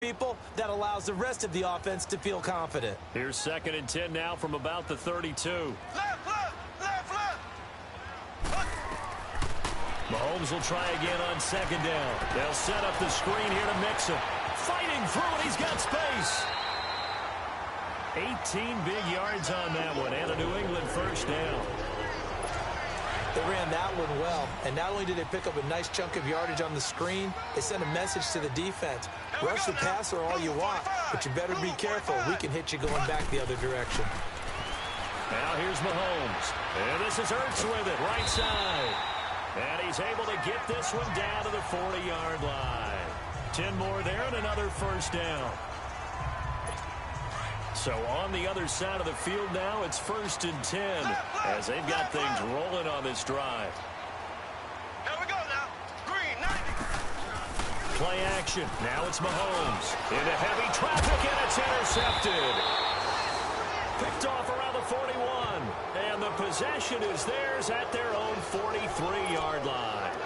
people, that allows the rest of the offense to feel confident. Here's 2nd and 10 now from about the 32. Mahomes will try again on 2nd down. They'll set up the screen here to Mixon. Fighting through it, he's got space. 18 big yards on that one, and a New England 1st down. They ran that one well, and not only did they pick up a nice chunk of yardage on the screen, they sent a message to the defense. Rush the passer all you want, but you better be careful. We can hit you going back the other direction. Now here's Mahomes, and this is Ertz with it, right side. And he's able to get this one down to the 40-yard line. 10 more there and another 1st down. So on the other side of the field now, it's 1st and 10 as they've got things rolling on this drive. Here we go now. Green, 90. Play action. Now it's Mahomes. Into heavy traffic, and it's intercepted. Picked off around the 41. And the possession is theirs at their own 43-yard line.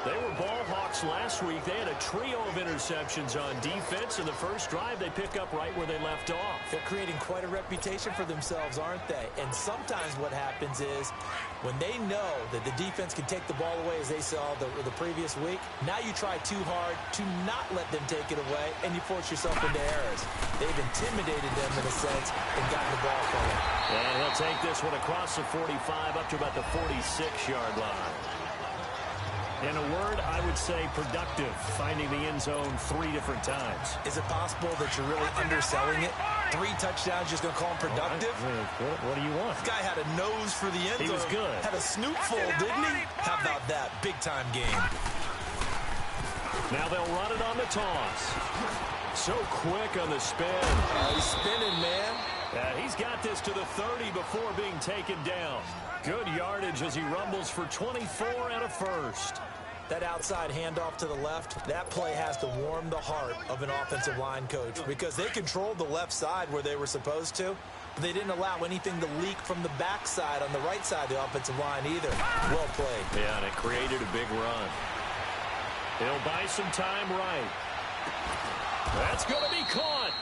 They were ball hawks last week. They had a trio of interceptions on defense. In the first drive, they pick up right where they left off. They're creating quite a reputation for themselves, aren't they? And sometimes what happens is when they know that the defense can take the ball away, as they saw the previous week, now you try too hard to not let them take it away, and you force yourself into errors. They've intimidated them in a sense and gotten the ball from them. And he'll take this one across the 45 up to about the 46-yard line. In a word, I would say productive, finding the end zone 3 different times. Is it possible that you're really underselling it? 3 touchdowns, just going to call him productive? What do you want? This guy had a nose for the end zone. He was good. Had a snootful, didn't he? How about that? Big-time game. Now they'll run it on the toss. So quick on the spin. Oh, he's spinning, man. He's got this to the 30 before being taken down. Good yardage as he rumbles for 24 and a 1st. That outside handoff to the left, that play has to warm the heart of an offensive line coach because they controlled the left side where they were supposed to, but they didn't allow anything to leak from the backside on the right side of the offensive line either. Well played. Yeah, and it created a big run. He'll buy some time right. That's going to be caught.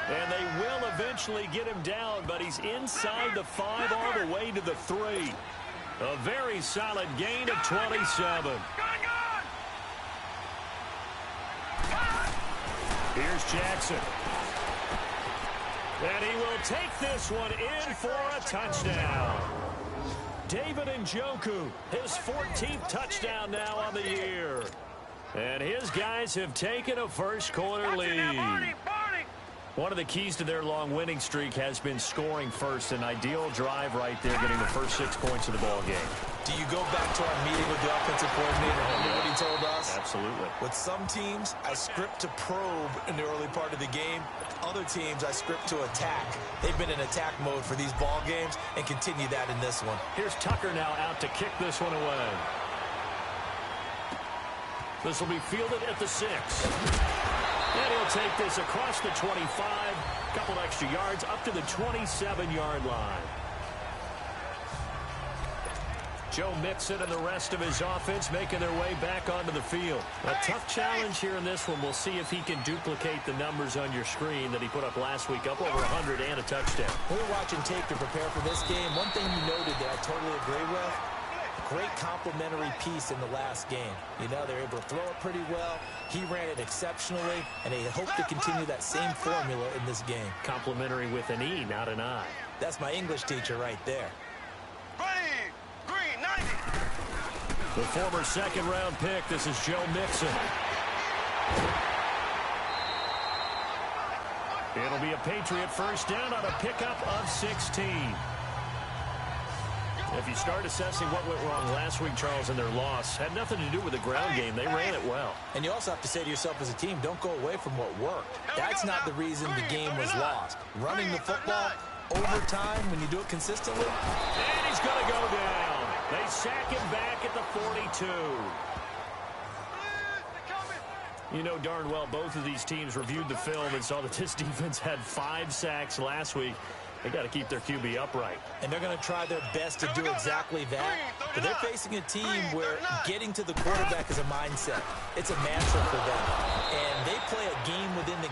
And they will eventually get him down, but he's inside the 5 all the way to the 3. A very solid gain of 27. Here's Jackson. And he will take this one in for a touchdown. David Njoku, his 14th touchdown now on the year. And his guys have taken a first-quarter lead. One of the keys to their long winning streak has been scoring first. An ideal drive right there, getting the first 6 points of the ball game. Do you go back to our meeting with the offensive coordinator? Remember what he told us? Absolutely. With some teams, I script to probe in the early part of the game. Other teams, I script to attack. They've been in attack mode for these ball games and continue that in this one. Here's Tucker now out to kick this one away. This will be fielded at the 6. And he'll take this across the 25, a couple extra yards up to the 27-yard line. Joe Mixon and the rest of his offense making their way back onto the field. A tough challenge here in this one. We'll see if he can duplicate the numbers on your screen that he put up last week, up over 100 and a touchdown. We were watching tape to prepare for this game. One thing you noted that I totally agree with, great complimentary piece in the last game. You know, they're able to throw it pretty well. He ran it exceptionally, and they hope to continue that same formula in this game. Complimentary with an E, not an I. That's my English teacher right there. Ready, green, 90. The former second-round pick, this is Joe Mixon. It'll be a Patriot first down on a pickup of 16. If you start assessing what went wrong last week, Charles, in their loss, had nothing to do with the ground game. They ran it well. And you also have to say to yourself as a team, don't go away from what worked. That's not the reason the game was lost. Running the football, overtime, when you do it consistently. And he's going to go down. They sack him back at the 42. You know darn well both of these teams reviewed the film and saw that this defense had 5 sacks last week. They got to keep their QB upright. And they're going to try their best to do exactly that. But they're facing a team where getting to the quarterback is a mindset. It's a mantra for them. And they play a game within the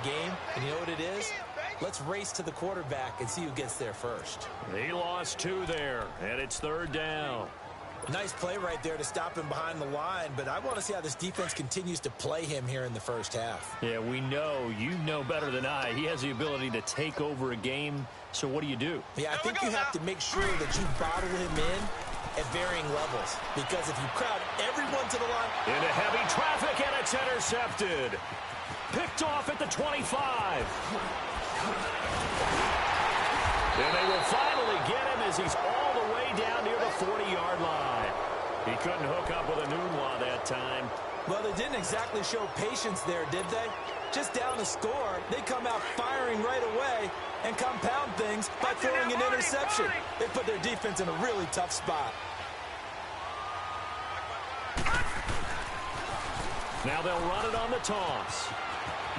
let's race to the quarterback and see who gets there first. He lost 2 there, and it's 3rd down. Nice play right there to stop him behind the line, but I want to see how this defense continues to play him here in the first half. Yeah, we know. You know better than I. He has the ability to take over a game, so what do you do? Yeah, I think you have to make sure that you bottle him in at varying levels, because if you crowd everyone to the line... Into heavy traffic, and it's intercepted. Picked off at the 25. And they will finally get him as he's all the way down near the 40-yard line. He couldn't hook up with a Nunwa that time. Well, they didn't exactly show patience there, did they? Just down the score, they come out firing right away and compound things by throwing an interception. They put their defense in a really tough spot. Now they'll run it on the toss.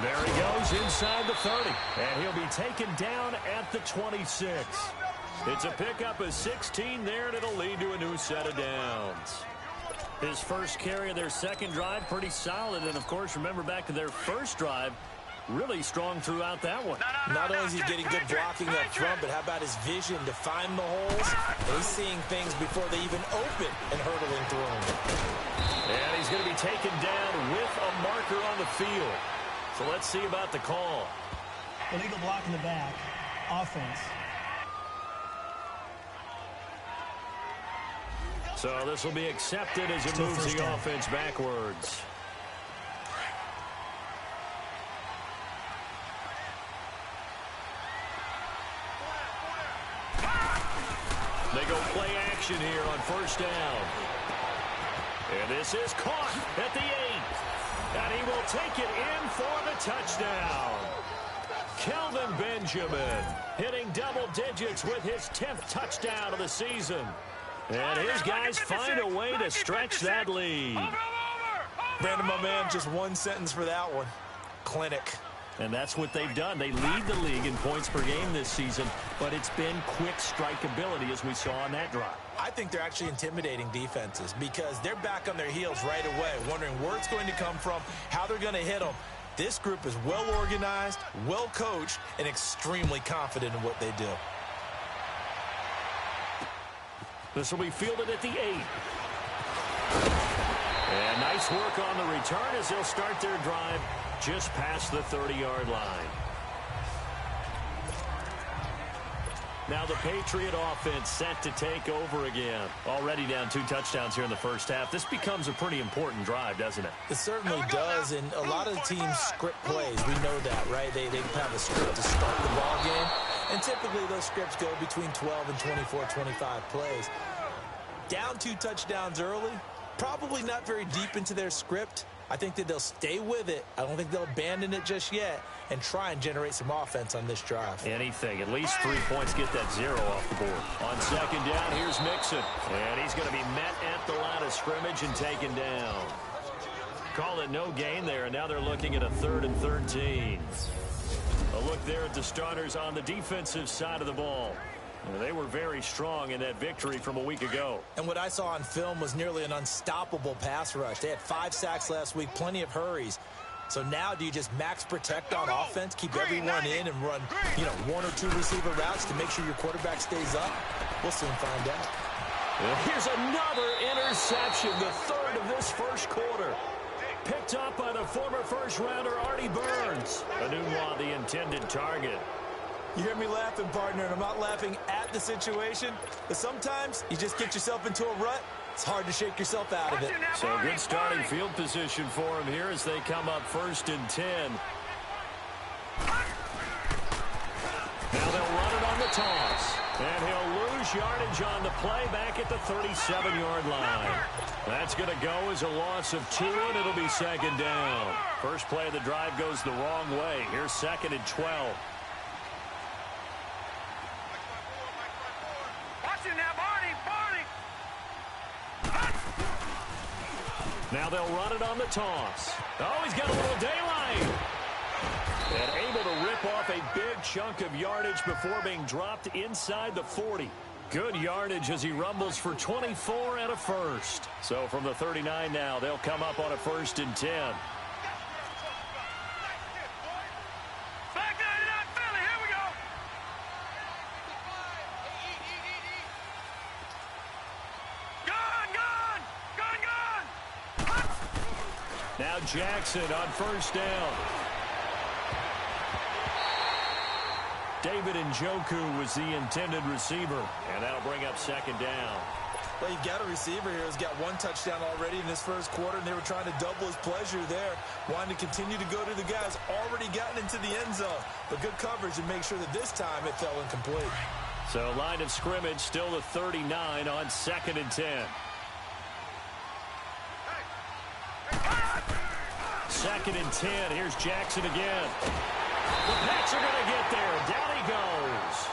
There he goes inside the 30, and he'll be taken down at the 26. It's a pickup of 16 there, and it'll lead to a new set of downs. His first carry of their second drive, pretty solid, and of course, remember back to their first drive, really strong throughout that one. Not only is he getting good blocking up front, but how about his vision to find the holes? He's seeing things before they even open and hurtling through them. And he's going to be taken down with a marker on the field. So let's see about the call. Illegal block in the back. Offense. So this will be accepted as it moves the offense backwards. They go play action here on first down. And this is caught at the 8. And he will take it in for the touchdown. Kelvin Benjamin hitting double digits with his 10th touchdown of the season. And his guys find a way to stretch that lead. Brandon, my man, just one sentence for that one. Clinic. And that's what they've done. They lead the league in points per game this season, but it's been quick strikeability as we saw on that drive. I think they're actually intimidating defenses because they're back on their heels right away, wondering where it's going to come from, how they're going to hit them. This group is well organized, well coached, and extremely confident in what they do. This will be fielded at the 8. And nice work on the return as they'll start their drive just past the 30-yard line. Now the Patriot offense set to take over again. Already down 2 touchdowns here in the first half. This becomes a pretty important drive, doesn't it? It certainly does, and a lot of the teams script plays. We know that, right? They have a script to start the ball game, and typically those scripts go between 12 and 24, 25 plays. Down 2 touchdowns early, probably not very deep into their script. I think that they'll stay with it. I don't think they'll abandon it just yet and try and generate some offense on this drive. Anything. At least 3 points, get that 0 off the board. On second down, here's Mixon. And he's going to be met at the line of scrimmage and taken down. Call it no gain there, and now they're looking at a 3rd and 13. A look there at the starters on the defensive side of the ball. They were very strong in that victory from a week ago. And what I saw on film was nearly an unstoppable pass rush. They had 5 sacks last week, plenty of hurries. So now do you just max protect on offense, keep everyone in and run, 1 or 2 receiver routes to make sure your quarterback stays up? We'll soon find out. Here's another interception, the 3rd of this first quarter. Picked up by the former first-rounder Artie Burns. Anunwa, the intended target. You hear me laughing, partner, and I'm not laughing at the situation, but sometimes you just get yourself into a rut. It's hard to shake yourself out of it. So good starting field position for him here as they come up 1st and 10. Now they'll run it on the toss. And he'll lose yardage on the play back at the 37-yard line. That's going to go as a loss of 2, and it'll be 2nd down. First play of the drive goes the wrong way. Here's 2nd and 12. Now they'll run it on the toss. Oh, he's got a little daylight. And able to rip off a big chunk of yardage before being dropped inside the 40. Good yardage as he rumbles for 24 and a first. So from the 39 now, they'll come up on a 1st and 10. Now Jackson on first down. David Njoku was the intended receiver, and that'll bring up second down. Well, you got a receiver here who's got one touchdown already in this first quarter, and they were trying to double his pleasure there, wanting to continue to go to the guys already gotten into the end zone. But good coverage to make sure that this time it fell incomplete. So line of scrimmage still the 39 on 2nd and 10. 2nd and 10. Here's Jackson again. The Pats are going to get there. Down he goes.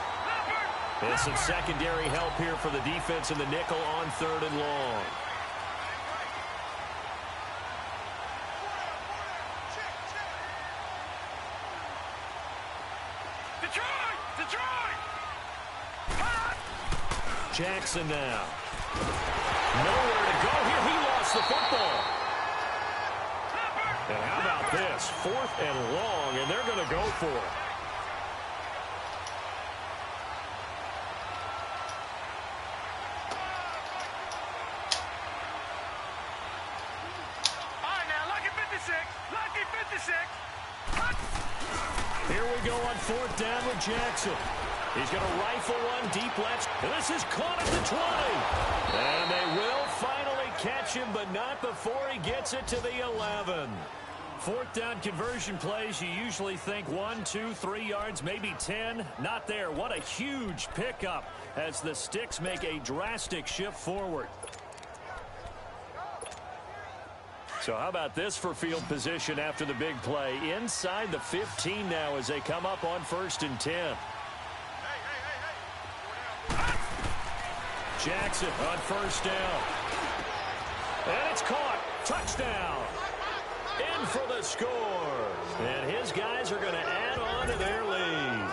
And some secondary help here for the defense in the nickel on 3rd and long. Jackson now. Nowhere to go here. He lost the football. And how about this? 4th and long, and they're going to go for it. All right, now, lucky 56. Lucky 56. Here we go on 4th down with Jackson. He's going to rifle one deep left. And this is caught at the 20. And they will finally catch him, but not before he gets it to the 11. 4th down conversion plays, you usually think 1, 2, 3 yards, maybe 10. Not there. What a huge pickup as the Sticks make a drastic shift forward. So how about this for field position after the big play? Inside the 15 now as they come up on 1st and 10. Jackson on 1st down. And it's caught. Touchdown. In for the score. And his guys are going to add on to their lead.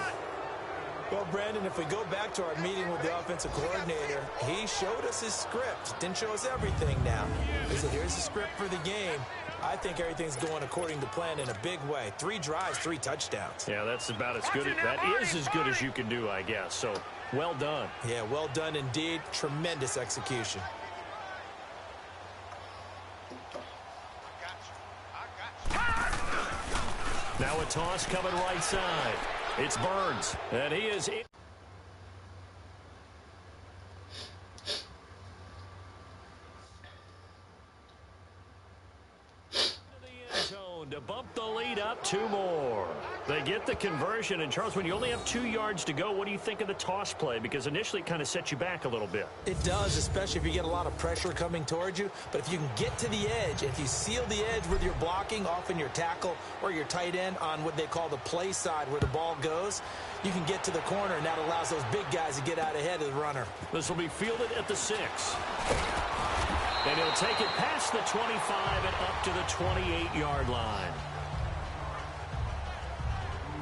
Well, Brandon, if we go back to our meeting with the offensive coordinator, he showed us his script. Didn't show us everything now. He said, here's the script for the game. I think everything's going according to plan in a big way. 3 drives, 3 touchdowns. Yeah, that's about as good. That is as good as you can do, I guess. So, well done. Yeah, well done indeed. Tremendous execution. Now a toss coming right side. It's Burns, and he is in the end zone to bump the lead up 2 more. They get the conversion, and Charles, when you only have 2 yards to go, what do you think of the toss play? Because initially it kind of sets you back a little bit. It does, especially if you get a lot of pressure coming towards you. But if you can get to the edge, if you seal the edge with your blocking, often your tackle or your tight end on what they call the play side where the ball goes, you can get to the corner, and that allows those big guys to get out ahead of the runner. This will be fielded at the 6. And he'll take it past the 25 and up to the 28-yard line.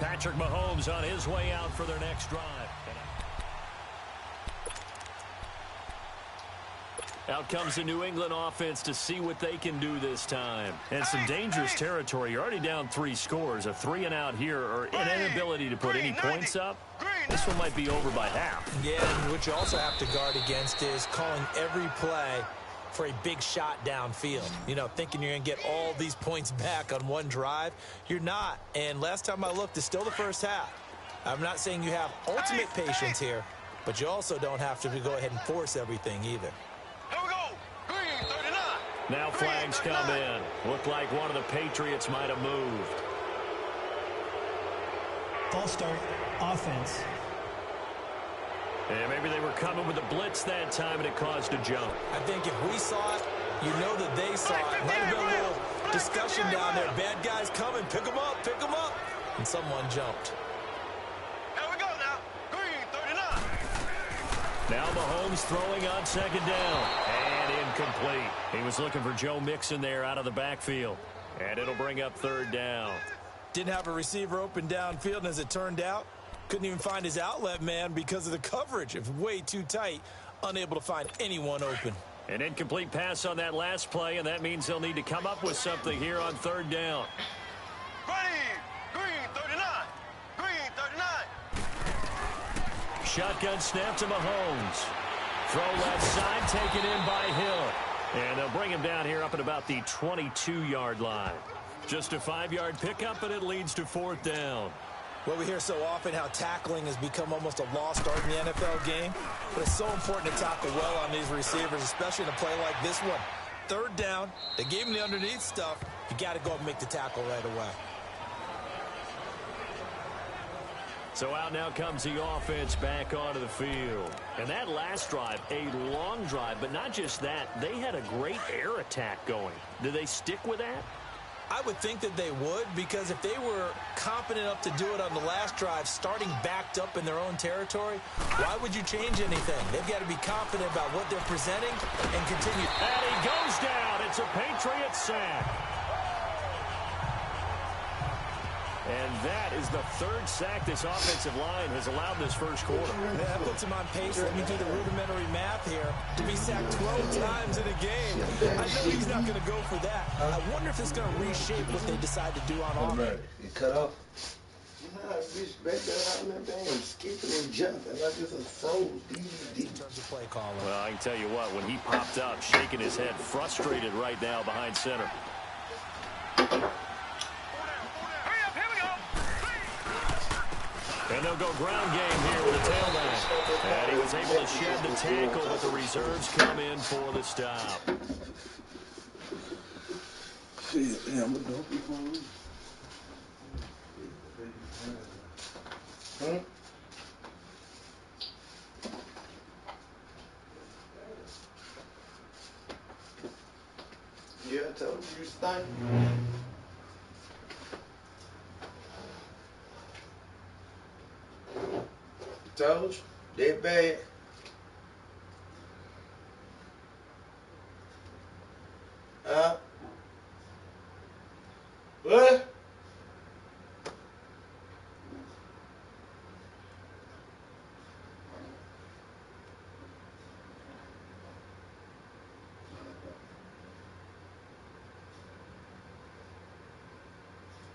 Patrick Mahomes on his way out for their next drive. Out comes the New England offense to see what they can do this time. And some dangerous territory. You're already down 3 scores. A 3 and out here, or an inability to put any points up. This one might be over by half. Yeah, and what you also have to guard against is calling every play for a big shot downfield. You know, thinking you're going to get all these points back on one drive. You're not. And last time I looked, it's still the first half. I'm not saying you have ultimate patience here, but you also don't have to go ahead and force everything either. Here we go. Green 39. Now flags come in. Looked like one of the Patriots might have moved. False start, offense. And maybe they were coming with a blitz that time, and it caused a jump. I think if we saw it, you know that they saw it. Might have been a little discussion down there. Bad guys coming. Pick them up. Pick them up. And someone jumped. Here we go now. Green 39. Now Mahomes throwing on 2nd down. And incomplete. He was looking for Joe Mixon there out of the backfield. And it'll bring up 3rd down. Didn't have a receiver open downfield, and as it turned out, couldn't even find his outlet man because of the coverage. It was way too tight, unable to find anyone open. An incomplete pass on that last play, and that means they'll need to come up with something here on 3rd down. Ready. Green 39. Green 39. Shotgun snap to Mahomes. Throw left side, taken in by Hill. And they'll bring him down here up at about the 22-yard line. Just a 5-yard pickup, and it leads to 4th down. Well, we hear so often how tackling has become almost a lost art in the NFL game. But it's so important to tackle well on these receivers, especially in a play like this one. 3rd down, they gave him the underneath stuff. You got to go and make the tackle right away. So out now comes the offense back onto the field. And that last drive, a long drive, but not just that. They had a great air attack going. Do they stick with that? I would think that they would, because if they were confident enough to do it on the last drive, starting backed up in their own territory, why would you change anything? They've got to be confident about what they're presenting and continue. And he goes down. It's a Patriot sack. And that is the 3rd sack this offensive line has allowed this first quarter. Yeah, that puts him on pace. Let me do the rudimentary math here. To be sacked 12 times in a game. I know he's not going to go for that. I wonder if it's going to reshape what they decide to do on offense. You cut off. Nah, bitch, back there out there, damn, skipping and jumping like this is froze. In terms of play calling. Well, I can tell you what, when he popped up, shaking his head, frustrated right now behind center. And they'll go ground game here with a tailback. And he was able to shed the tackle, but the reserves come in for the stop. Yeah, I'm a donkey for you. Huh? Yeah, I told you stink. Told you, they bad. What?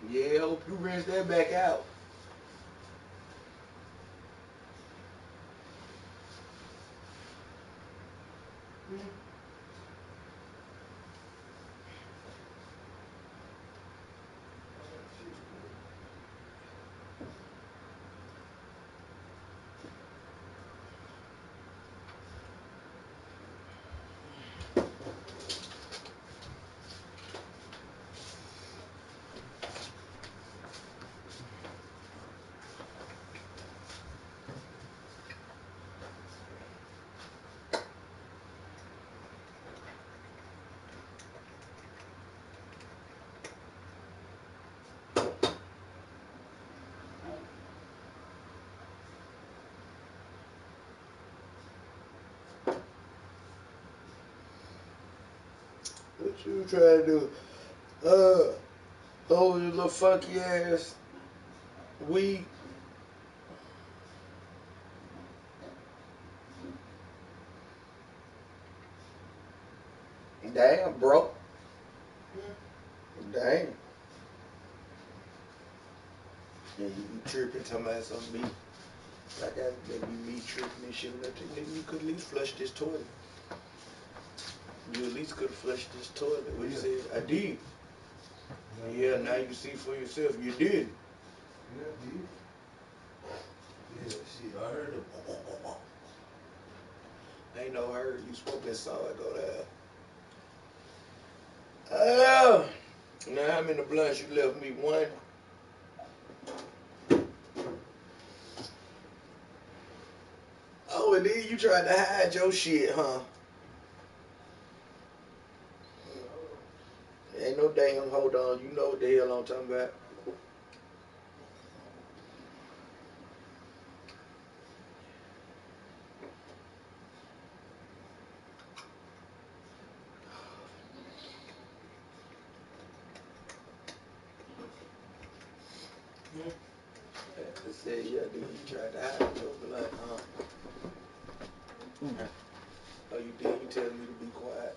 Yeah, hope you rinse that back out. What you trying to do? Hold your little funky ass weed. Damn, bro. Damn. Yeah, you be tripping, talking about something me. Like that, maybe me tripping and shit. Maybe you could at least flush this toilet. You at least could have flushed this toilet. What you said? I did. Yeah, now you see for yourself. You did. Yeah, I did. Yeah, shit, I heard it. Ain't no hurt. You spoke that song. I go there. Oh. Now how many blunts you left me? One. Oh, and then you tried to hide your shit, huh? Ain't no damn hold on. You know what the hell I'm talking about. I said, yeah, dude, you tried to hide your blunt, huh? Oh, you did? You tell me to be quiet.